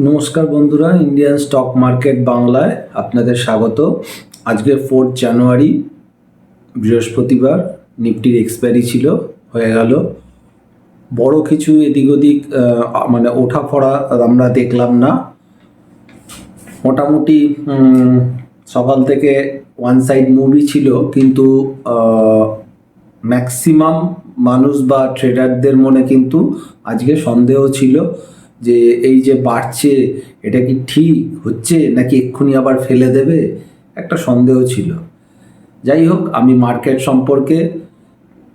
নমস্কার বন্ধুরা, Indian stock market বাংলায় আপনাদের স্বাগত। আজকে 4 জানুয়ারি বৃহস্পতিবার। নিফটির এক্সপায়ারি ছিল, হয়ে গেল। বড় কিছু এদিক ওদিক মানে ওঠাফড়া আমরা দেখলাম না। মোটামুটি সকাল থেকে ওয়ান সাইড মুভি ছিল, কিন্তু ম্যাক্সিমাম মানুষ বা ট্রেডারদের মনে কিন্তু আজকে সন্দেহ ছিল যে এই যে বাড়ছে এটা কি ঠিক হচ্ছে নাকি এক্ষুনি আবার ফেলে দেবে, একটা সন্দেহ ছিল। যাই হোক, আমি মার্কেট সম্পর্কে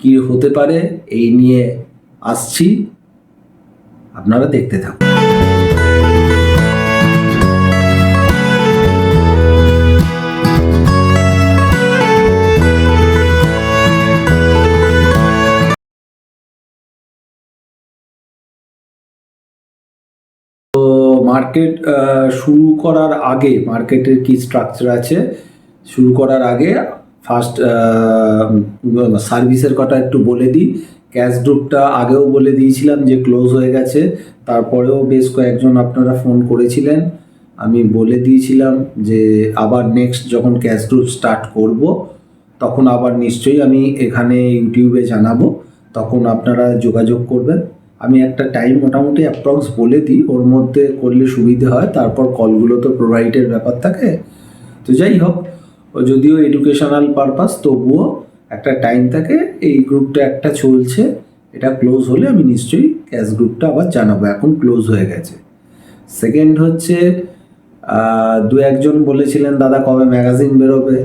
কি হতে পারে এই নিয়ে আসছি, আপনারা দেখতে থাকুন। মার্কেট শুরু করার আগে, মার্কেটের কি স্ট্রাকচার আছে শুরু করার আগে ফার্স্ট সার্ভিসের কথা একটু বলে দিই। ক্যাশ গ্রুপটা আগেও বলে দিয়েছিলাম যে ক্লোজ হয়ে গেছে, তারপরেও বেশ কয়েকজন আপনারা ফোন করেছিলেন। আমি বলে দিয়েছিলাম যে আবার নেক্সট যখন ক্যাশ গ্রুপ স্টার্ট করব তখন আবার নিশ্চয়ই আমি এখানে ইউটিউবে জানাবো, তখন আপনারা যোগাযোগ করবেন। আমি একটা টাইম মোটামুটি অ্যাপ্রক্স বলে দিই, ওর মধ্যে করলে সুবিধে হয়, তারপর কলগুলো তো প্রোভাইডের ব্যাপার থাকে। তো যাই হোক, যদিও এডুকেশনাল পারপাস, তবুও একটা টাইম থাকে। এই গ্রুপটা একটা চলছে, এটা ক্লোজ হলে আমি নিশ্চয়ই ক্যাশ গ্রুপটা আবার জানাবো। এখন ক্লোজ হয়ে গেছে। সেকেন্ড হচ্ছে, দু একজন বলেছিলেন দাদা কবে ম্যাগাজিন বেরোবে।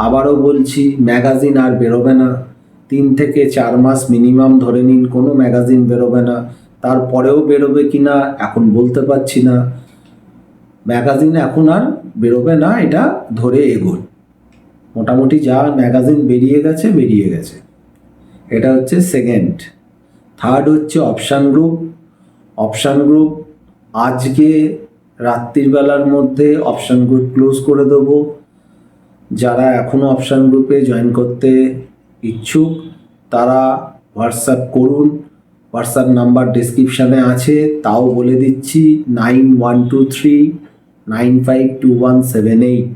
আবারও বলছি, ম্যাগাজিন আর বেরোবে না। 3 থেকে 4 মাস মিনিমাম ধরে নিন কোনো ম্যাগাজিন বেরোবে না। তারপরেও বেরোবে কি না এখন বলতে পারছি না। ম্যাগাজিন এখন আর বেরোবে না, এটা ধরে এগোন। মোটামুটি যা ম্যাগাজিন বেরিয়ে গেছে। এটা হচ্ছে সেকেন্ড। থার্ড হচ্ছে অপশান গ্রুপ আজকে রাত্রির বেলার মধ্যে অপশান গ্রুপ ক্লোজ করে দেবো। যারা এখনও অপশান গ্রুপে জয়েন করতে ইচ্ছুক তারা হোয়াটসঅ্যাপ করুন। হোয়াটসঅ্যাপ নাম্বার ডেসক্রিপশানে আছে, তাও বলে দিচ্ছি 9123952178।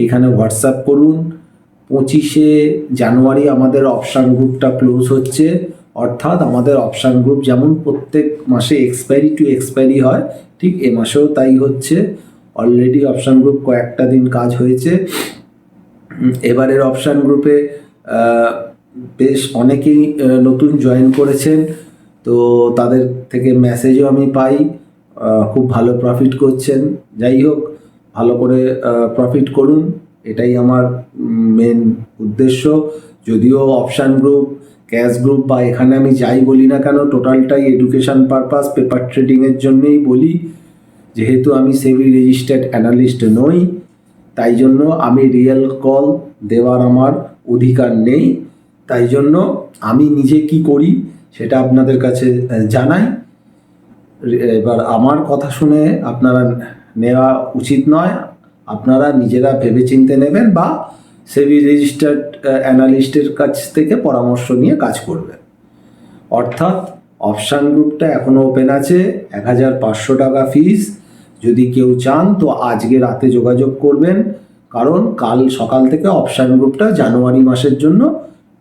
এইখানে হোয়াটসঅ্যাপ করুন। 25শে জানুয়ারি আমাদের অপশান গ্রুপটা ক্লোজ হচ্ছে, অর্থাৎ আমাদের অপশান গ্রুপ যেমন প্রত্যেক মাসে এক্সপায়ারি টু এক্সপায়ারি হয়, ঠিক এ মাসেও তাই হচ্ছে। অলরেডি অপশান গ্রুপ কয়েকটা দিন কাজ হয়েছে। এবারের অপশান গ্রুপে বেশ অনেকেই নতুন জয়েন করেছেন, তো তাদের থেকে মেসেজও আমি পাই, খুব ভালো প্রফিট করছেন। যাই হোক, ভালো করে প্রফিট করুন, এটাই আমার মেন উদ্দেশ্য। যদিও অপশান গ্রুপ, ক্যাশ গ্রুপ বা এখানে আমি যাই বলি না কেন, টোটালটাই এডুকেশন পারপাস, পেপার ট্রেডিংয়ের জন্যেই বলি। যেহেতু আমি সেবি রেজিস্টার্ড অ্যানালিস্ট নই, তাই জন্য আমি রিয়েল কল দেওয়ার আমার অধিকার নেই। তাই জন্য আমি নিজে কি করি সেটা আপনাদের কাছে জানাই। এবার আমার কথা শুনে আপনারা নেওয়া উচিত নয়, আপনারা নিজেরা ভেবেচিন্তে নেবেন বা সেবি রেজিস্টার্ড অ্যানালিস্টের কাছ থেকে পরামর্শ নিয়ে কাজ করবেন। অর্থাৎ অপশান গ্রুপটা এখনও ওপেন আছে, 1500 টাকা ফিস। যদি কেউ চান তো আজকে রাতে যোগাযোগ করবেন, কারণ কাল সকাল থেকে অপশান গ্রুপটা জানুয়ারি মাসের জন্য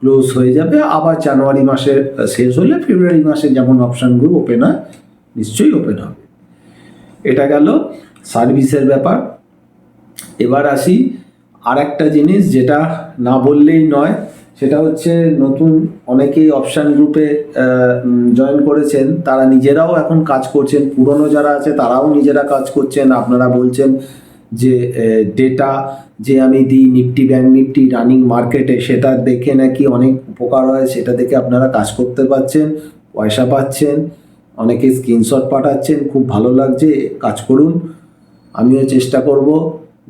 ক্লোজ হয়ে যাবে। আবার জানুয়ারি মাসে শেষ হলে ফেব্রুয়ারি মাসে যেমন অপশান গ্রুপ ওপেন হয়, নিশ্চয়ই ওপেন হবে। এটা গেল সার্ভিসের ব্যাপার। এবার আসি আর একটা জিনিস যেটা না বললেই নয়, সেটা হচ্ছে নতুন অনেকেই অপশান গ্রুপে জয়েন করেছেন, তারা নিজেরাও এখন কাজ করছেন। পুরনো যারা আছে তারাও নিজেরা কাজ করছেন। আপনারা বলছেন যে ডেটা যে আমি দিই নিফটি, ব্যাংক নিফটি, রানিং মার্কেটে, সেটা দেখে নাকি অনেক উপকার হয়, সেটা দেখে আপনারা কাজ করতে পারছেন, পয়সা পাচ্ছেন, অনেকে স্ক্রিনশট পাঠাচ্ছেন, খুব ভালো লাগছে। কাজ করুন, আমিও চেষ্টা করব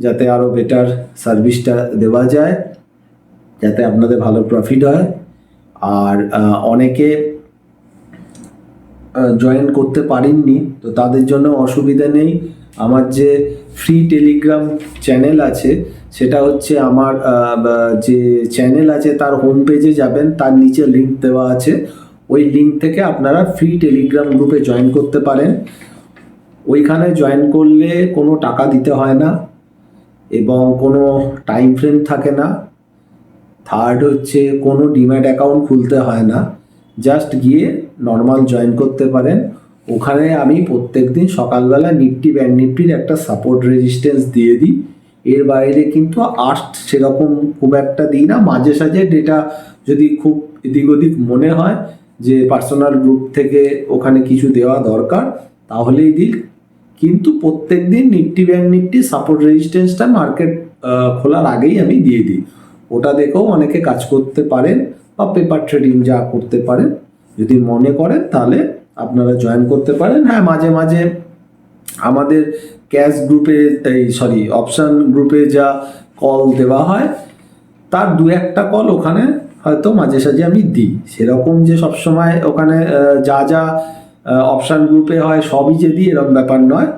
যাতে আরও বেটার সার্ভিসটা দেওয়া যায়, যাতে আপনাদের ভালো প্রফিট হয়। আর অনেকে জয়েন করতে পারেননি, তো তাদের জন্য অসুবিধা নেই। আমার যে ফ্রি টেলিগ্রাম চ্যানেল আছে, সেটা হচ্ছে আমার যে চ্যানেল আছে তার হোম পেজে যাবেন, তার নিচে লিঙ্ক দেওয়া আছে। ওই লিঙ্ক থেকে আপনারা ফ্রি টেলিগ্রাম গ্রুপে জয়েন করতে পারেন। ওইখানে জয়েন করলে কোনো টাকা দিতে হয় না এবং কোনো টাইম ফ্রেম থাকে না। থার্ড হচ্ছে কোনো ডিম্যাট অ্যাকাউন্ট খুলতে হয় না, জাস্ট গিয়ে নর্মাল জয়েন করতে পারেন। ওখানে আমি প্রত্যেক দিন সকালবেলা নিফটি ব্যাঙ্ক নিফটির একটা সাপোর্ট রেজিস্ট্যান্স দিয়ে দিই। এর বাইরে কিন্তু আস্ট সেরকম খুব একটা দিই না। মাঝে সাঝে ডেটা যদি খুব এদিক ওদিক মনে হয় যে পার্সোনাল গ্রুপ থেকে ওখানে কিছু দেওয়া দরকার তাহলেই দিই, কিন্তু প্রত্যেক দিন নিফটি ব্যাঙ্ক নিফটি সাপোর্ট রেজিস্ট্যান্সটা মার্কেট খোলার আগেই আমি দিয়ে দিই। ওটা দেখেও অনেকে কাজ করতে পারেন বা পেপার ট্রেডিং যা করতে পারেন, যদি মনে করেন তাহলে আপনারা জয়েন করতে পারেন। হ্যাঁ, মাঝে মাঝে আমাদের ক্যাশ গ্রুপে অপশান গ্রুপে যা কল দেওয়া হয় তার দু একটা কল ওখানে হয়তো মাঝে সাঝে আমি দিই। সেরকম যে সবসময় ওখানে যা যা অপশান গ্রুপে হয় সবই যে দিই এরকম ব্যাপার নয়।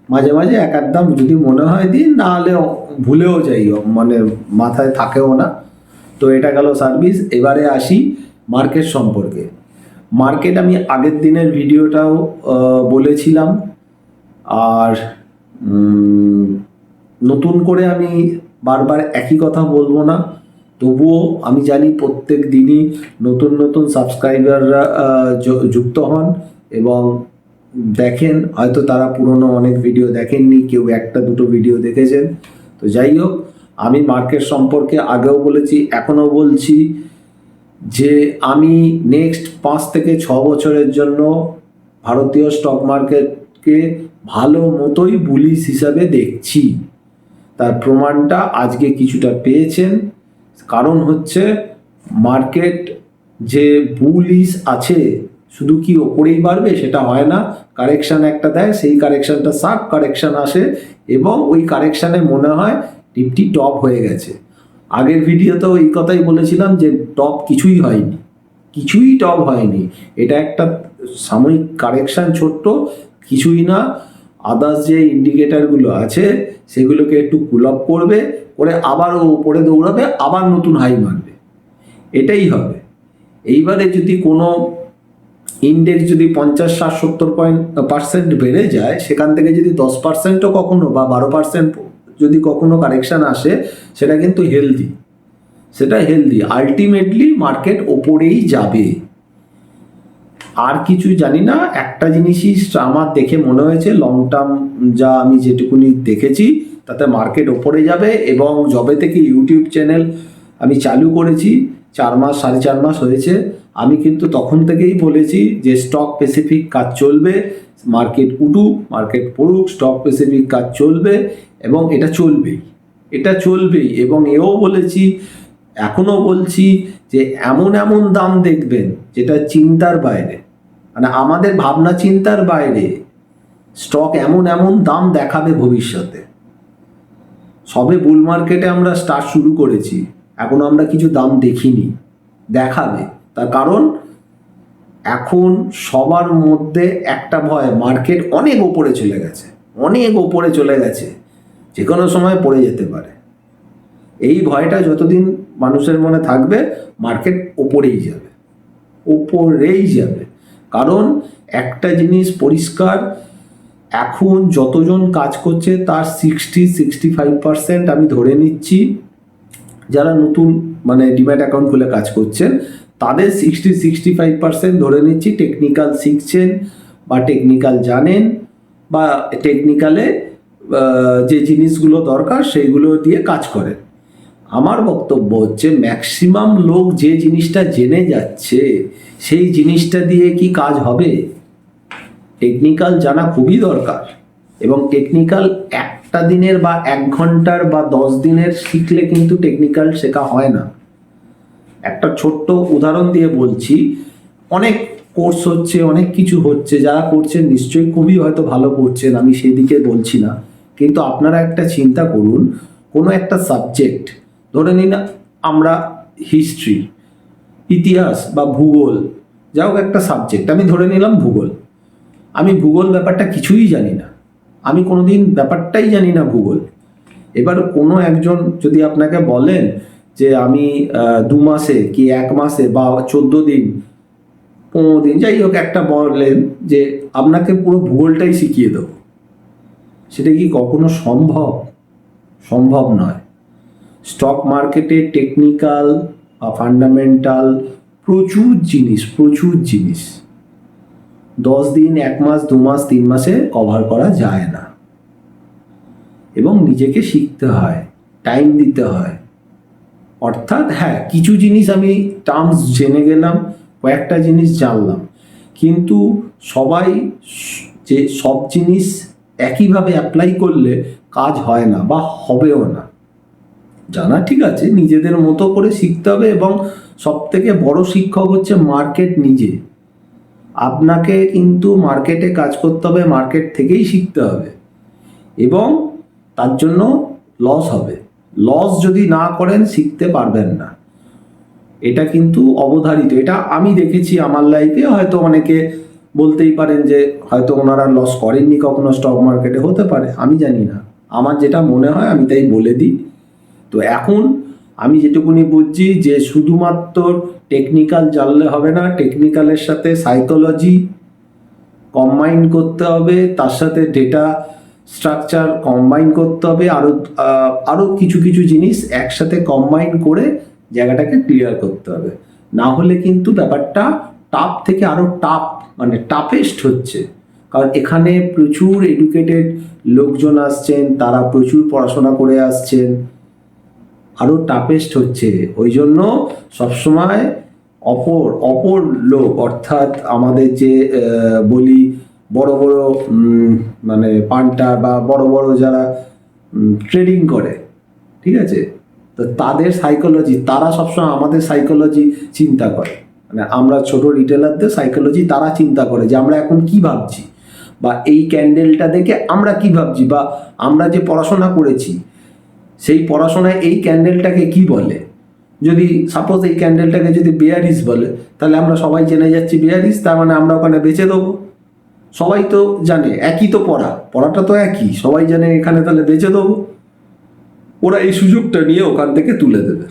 মাঝে মাঝে এক আধ যদি মনে হয় দিন, নাহলে ভুলেও যাই, মানে মাথায় থাকেও না। তো এটা গেল সার্ভিস। এবারে আসি মার্কেট সম্পর্কে। মার্কেট আমি আগের দিনের ভিডিওটাও বলেছিলাম, আর নতুন করে আমি বারবার একই কথা বলবো না। তবুও আমি জানি প্রত্যেক দিনই নতুন নতুন সাবস্ক্রাইবাররা যুক্ত হন এবং দেখেন। হয়তো তারা পুরনো অনেক ভিডিও দেখেননি, কেউ একটা দুটো ভিডিও দেখেছেন। তো যাই হোক, আমি মার্কেট সম্পর্কে আগেও বলেছি, এখনও বলছি যে আমি নেক্সট 5 থেকে 6 বছরের জন্য ভারতীয় স্টক মার্কেটকে ভালো মতোই বুলিশ হিসাবে দেখছি। তার প্রমাণটা আজকে কিছুটা পেয়েছেন। কারণ হচ্ছে মার্কেট যে বুলিশ আছে, শুধু কি ওপরেই বাড়বে সেটা হয় না। কারেকশান একটা দেয়, সেই কারেকশানটা শার্প কারেকশান আসে এবং ওই কারেকশানে মনে হয় নিফটি টপ হয়ে গেছে। আগের ভিডিওতেও এই কথাই বলেছিলাম যে টপ কিছুই হয়নি, কিছুই টপ হয়নি। এটা একটা সাময়িক কারেকশান, ছোট্ট কিছুই না। আদার্স যে ইন্ডিকেটারগুলো আছে সেগুলোকে একটু কুল আপ করবে, করে আবার ও উপরে দৌড়াবে, আবার নতুন হাই মারবে, এটাই হবে। এইবারে যদি কোনো ইন্ডেক্স যদি 50-60-70% বেড়ে যায়, সেখান থেকে যদি 10%ও কখনো বা 12% যদি কখনো কারেকশান আসে, সেটা কিন্তু হেলদি, সেটা হেলদি। আলটিমেটলি মার্কেট ওপরেই যাবে। আর কিছু জানি না। একটা জিনিসই আমার দেখে মনে হয়েছে, লং টার্ম যা আমি যেটুকুনি দেখেছি তাতে মার্কেট ওপরে যাবে। এবং যবে থেকে ইউটিউব চ্যানেল আমি চালু করেছি, 4 মাস 4.5 মাস হয়েছে, আমি কিন্তু তখন থেকেই বলেছি যে স্টক স্পেসিফিক কাজ চলবে। মার্কেট উঠুক মার্কেট পড়ুক, স্টক স্পেসিফিক কাজ চলবে এবং এটা চলবেই, এটা চলবেই। এবং এও বলেছি, এখনও বলছি যে এমন এমন দাম দেখবেন যেটা চিন্তার বাইরে, মানে আমাদের ভাবনা চিন্তার বাইরে। স্টক এমন এমন দাম দেখাবে ভবিষ্যতে। সবে বুল মার্কেটে আমরা স্টার্ট শুরু করেছি, এখনো আমরা কিছু দাম দেখিনি, দেখাবে। তার কারণ এখন সবার মধ্যে একটা ভয়, মার্কেট অনেক ওপরে চলে গেছে, অনেক ওপরে চলে গেছে, যে কোনো সময় পড়ে যেতে পারে। এই ভয়টা যতদিন মানুষের মনে থাকবে, মার্কেট ওপরেই যাবে, ওপরেই যাবে। কারণ একটা জিনিস পরিষ্কার, এখন যতজন কাজ করছে তার 60-65% আমি ধরে নিচ্ছি, যারা নতুন মানে ডিম্যাট অ্যাকাউন্ট খুলে কাজ করছেন তাদের 60-65% ধরে নিচ্ছি টেকনিক্যাল শিখছেন বা টেকনিক্যাল জানেন, বা টেকনিক্যালে যে জিনিসগুলো দরকার সেইগুলো দিয়ে কাজ করেন। আমার বক্তব্য হচ্ছে ম্যাক্সিমাম লোক যে জিনিসটা জেনে যাচ্ছে সেই জিনিসটা দিয়ে কি কাজ হবে? টেকনিক্যাল জানা খুবই দরকার। এবং টেকনিক্যাল একটা দিনের বা 1 ঘন্টার বা 10 দিনের শিখলে কিন্তু টেকনিক্যাল শেখা হয় না। একটা ছোট্ট উদাহরণ দিয়ে বলছি, অনেক কোর্স হচ্ছে, অনেক কিছু হচ্ছে, যারা করছেন নিশ্চয়ই খুবই হয়তো ভালো করছেন, আমি সেদিকে বলছি না। কিন্তু আপনারা একটা চিন্তা করুন, কোনো একটা সাবজেক্ট, ধরে নিন আমরা হিস্ট্রি, ইতিহাস বা ভূগোল, যা হোক একটা সাবজেক্ট, আমি ধরে নিলাম ভূগোল। আমি ভূগোল ব্যাপারটা কিছুই জানি না, আমি কোনোদিন ব্যাপারটাই জানি না ভূগোল। এবার কোনো একজন যদি আপনাকে বলেন যে আমি 2 মাসে কি 1 মাসে বা 14 দিন 15 দিন যাই হোক একটা বললেন যে আপনাকে পুরো ভূগোলটাই শিখিয়ে দেবো, সেটা কি কখনো সম্ভব? সম্ভব নয়। স্টক মার্কেটে টেকনিক্যাল বা ফান্ডামেন্টাল প্রচুর জিনিস 10 দিন, 1 মাস, 2 মাস, 3 মাসে কভার করা যায় না, এবং নিজেকে শিখতে হয়, টাইম দিতে হয়। অর্থাৎ হ্যাঁ, কিছু জিনিস আমি টার্মস জেনে গেলাম, কয়েকটা জিনিস জানলাম, কিন্তু সবাই যে সব জিনিস একইভাবে অ্যাপ্লাই করলে কাজ হয় না বা হবেও না। জানা ঠিক আছে, নিজেদের মতো করে শিখতে হবে, এবং সব থেকে বড় শিক্ষক হচ্ছে মার্কেট নিজে। আপনাকে কিন্তু মার্কেটে কাজ করতে হবে, মার্কেট থেকেই শিখতে হবে, এবং তার জন্য লস হবে। লস যদি না করেন শিখতে পারবেন না, এটা কিন্তু অবধারিত। এটা আমি দেখেছি আমার লাইফে। হয়তো অনেকে বলতেই পারেন যে হয়তো ওনারা লস করেননি কখনো স্টক মার্কেটে, হতে পারে, আমি জানি না। আমার যেটা মনে হয় আমি তাই বলে দিই। তো এখন আমি যেটুকুনি বুঝছি যে শুধুমাত্র টেকনিক্যাল জানলে হবে না, টেকনিক্যালের সাথে সাইকোলজি কম্বাইন করতে হবে, তার সাথে ডেটা স্ট্রাকচার কম্বাইন করতে হবে, আরও কিছু জিনিস একসাথে কম্বাইন করে জায়গাটাকে ক্লিয়ার করতে হবে। না হলে কিন্তু ব্যাপারটা টাফ থেকে আরও টাফ, মানে টাফেস্ট হচ্ছে। কারণ এখানে প্রচুর এডুকেটেড লোকজন আসছেন, তারা প্রচুর পড়াশোনা করে আসছেন, আরও টাফেস্ট হচ্ছে। ওই জন্য সবসময় অপর লোক, অর্থাৎ আমাদের যে বলি বড় মানে পান্টার বা বড় যারা ট্রেডিং করে, ঠিক আছে, তো তাদের সাইকোলজি, তারা সবসময় আমাদের সাইকোলজি চিন্তা করে, মানে আমরা ছোট রিটেলারদের সাইকোলজি তারা চিন্তা করে যে আমরা এখন কি ভাবছি, বা এই ক্যান্ডেলটা দেখে আমরা কি ভাবছি, বা আমরা যে পড়াশোনা করেছি সেই পড়াশোনায় এই ক্যান্ডেলটাকে কি বলে। যদি সাপোজ এই ক্যান্ডেলটাকে যদি বেয়ারিশ বলে, তাহলে আমরা সবাই জেনে যাচ্ছি বেয়ারিশ, তার মানে আমরা ওখানে বেচে দেবো। সবাই তো জানে, একই তো পড়াটা তো একই, সবাই জানে এখানে, তাহলে বেচে দেবো। ওরা এই সুযোগটা নিয়ে ওখান থেকে তুলে দেবে।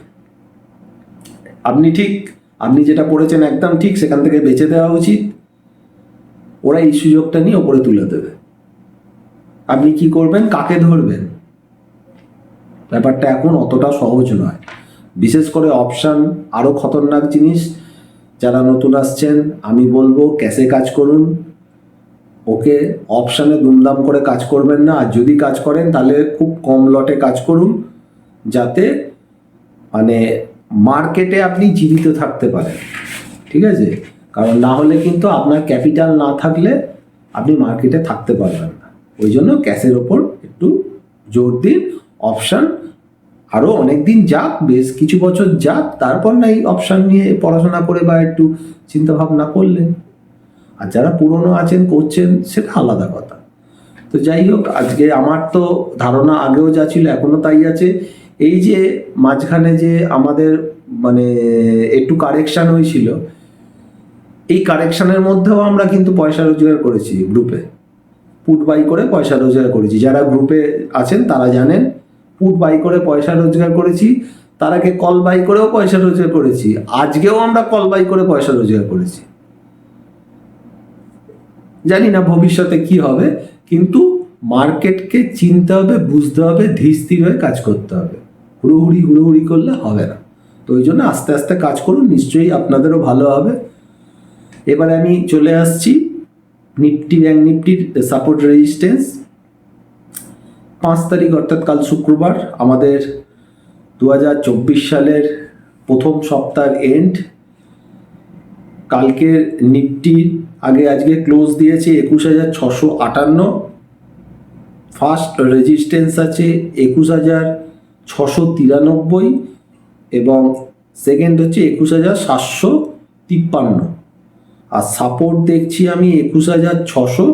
আপনি যেটা পড়েছেন একদম ঠিক, সেখান থেকে বেচে দেওয়া উচিত। ওরা এই সুযোগটা নিয়ে ওপরে তুলে দেবে। আপনি কি করবেন, কাকে ধরবেন? ব্যাপারটা এখন অতটা সহজ নয়। বিশেষ করে অপশান আরও খতরনাক জিনিস। যারা নতুন আসছেন আমি বলবো ক্যাশে কাজ করুন, ওকে অপশানে দুমদাম করে কাজ করবেন না। আর যদি কাজ করেন তাহলে খুব কম লটে কাজ করুন, যাতে মানে মার্কেটে আপনি জীবিত থাকতে পারেন, ঠিক আছে? কারণ না হলে কিন্তু আপনার ক্যাপিটাল না থাকলে আপনি মার্কেটে থাকতে পারবেন না। ওই জন্য ক্যাশের ওপর একটু জোর দিন। অপশান আরও অনেক দিন যাক, বেশ কিছু বছর যাক, তারপর না এই অপশান নিয়ে পড়াশোনা করে বা একটু চিন্তাভাবনা করলেন। আর যারা পুরনো আছেন, করছেন, সেটা আলাদা কথা। তো যাই হোক, আজকে আমার তো ধারণা আগেও যা ছিল এখনও তাই আছে। এই যে মাঝখানে যে আমাদের মানে একটু কারেকশান হয়েছিল, এই কারেকশানের মধ্যেও আমরা কিন্তু পয়সা রোজগার করেছি। গ্রুপে পুট বাই করে পয়সা রোজগার করেছি। যারা গ্রুপে আছেন তারা জানেন, পুট বাই করে পয়সা রোজগার করেছি, তার আগে কল বাই করেও পয়সা রোজগার করেছি, আজকেও আমরা কল বাই করে পয়সা রোজগার করেছি। জানি না ভবিষ্যতে কি হবে, কিন্তু মার্কেটকে চিনতে হবে, বুঝতে হবে, ধীর স্থির হয়ে কাজ করতে হবে। হুড়োহুড়ি করলে হবে না। তো ওই জন্য আস্তে আস্তে কাজ করুন, নিশ্চয়ই আপনাদেরও ভালো হবে। এবারে আমি চলে আসছি নিফটি, ব্যাংক নিফটির সাপোর্ট রেজিস্ট্যান্স। 5 তারিখ অর্থাৎ কাল শুক্রবার, আমাদের 2024 সালের প্রথম সপ্তাহের এন্ড। কালকের নিফটি আজকে ক্লোজ দিয়েছে 21,658। ফার্স্ট রেজিস্ট্যান্স আছে 21,693 এবং সেকেন্ড হচ্ছে 21,753। আর সাপোর্ট দেখছি আমি 21,600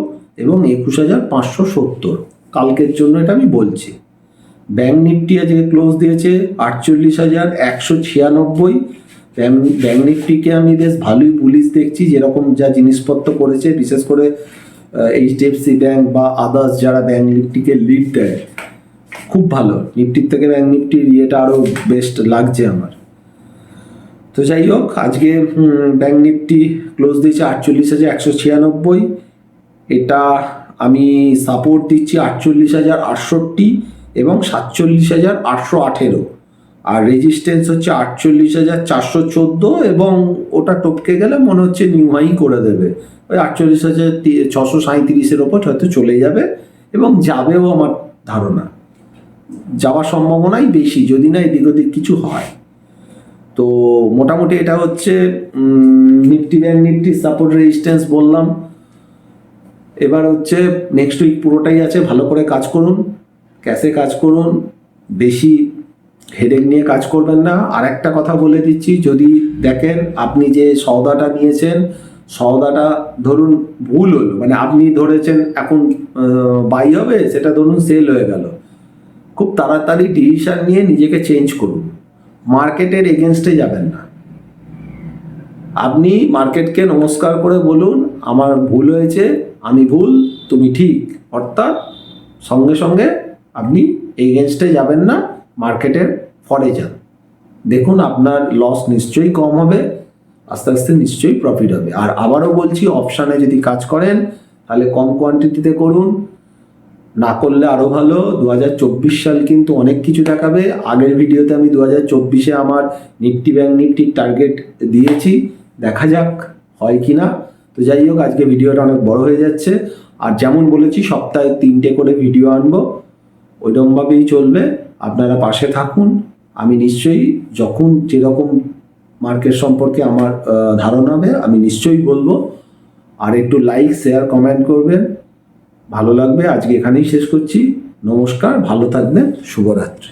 এবং 21,570 কালকের জন্য, এটা আমি বলছি। ব্যাংক নিফটি আজকে ক্লোজ দিয়েছে 48,196। ব্যাংক নিফটিকে আমি বেশ ভালোই বুলিশ দেখছি, যেরকম যা জিনিসপত্র করেছে, বিশেষ করে এইচডিএফসি ব্যাংক বা আদার্স যারা ব্যাংক নিফটিকে লিড দেয়, খুব ভালো। নিফটির থেকে ব্যাংক নিফটির ইয়েটা আরও বেস্ট লাগছে আমার। তো যাই হোক, আজকে ব্যাংক নিফটি ক্লোজ দিয়েছে 48,196। এটা আমি সাপোর্ট দিচ্ছি 48,068 এবং 47,818, আর রেজিস্ট্যান্স হচ্ছে 48,414, এবং ওটা টপকে গেলে মনে হচ্ছে নিউ হাই করে দেবে, ওই 48,637-এর ওপর হয়তো চলে যাবে, এবং যাবেও আমার ধারণা, যাওয়ার সম্ভাবনাই বেশি যদি না এদিক ওদিক কিছু হয়। তো মোটামুটি এটা হচ্ছে Nifty bank Nifty support resistance বললাম। এবার হচ্ছে নেক্সট উইক পুরোটাই আছে, ভালো করে কাজ করুন, ক্যাশে কাজ করুন, বেশি হেডেক নিয়ে কাজ করবেন না। আর একটা কথা বলে দিচ্ছি, যদি দেখেন আপনি যে সওদাটা নিয়েছেন, সওদাটা ধরুন ভুল হলো, মানে আপনি ধরেছেন এখন বাই হবে, সেটা ধরুন সেল হয়ে গেল, খুব তাড়াতাড়ি ডিসিশন নিয়ে নিজেকে চেঞ্জ করুন, মার্কেটের এগেনস্টে যাবেন না। আপনি মার্কেটকে নমস্কার করে বলুন আমার ভুল হয়েছে, আমি ভুল, তুমি ঠিক, অর্থাৎ সঙ্গে সঙ্গে আপনি এগেনস্টে যাবেন না, মার্কেটের ফরে যান। দেখুন আপনার লস নিশ্চয়ই কম হবে, আস্তে আস্তে নিশ্চয়ই প্রফিট হবে। আর আবারও বলছি, অপশানে যদি কাজ করেন তাহলে কম কোয়ান্টিটিতে করুন, না করলে আরও ভালো। 2024 সাল কিন্তু অনেক কিছু দেখাবে। আগের ভিডিওতে আমি 2024-এ আমার নিফটি ব্যাংক নিফটির টার্গেট দিয়েছি, দেখা যাক হয় কি না। তো যাই হোক, আজকে ভিডিওটা অনেক বড় হয়ে যাচ্ছে, আর যেমন বলেছি সপ্তাহে 3টে করে ভিডিও আনবো, ওইরকমভাবেই চলবে। আপনারা পাশে থাকুন, আমি নিশ্চয়ই যখন যেরকম মার্কেট সম্পর্কে আমার ধারণা হবে আমি নিশ্চয়ই বলবো। আর একটু লাইক শেয়ার কমেন্ট করবেন, ভালো লাগবে। আজকে এখানেই শেষ করছি, নমস্কার, ভালো থাকবেন, শুভরাত্রি।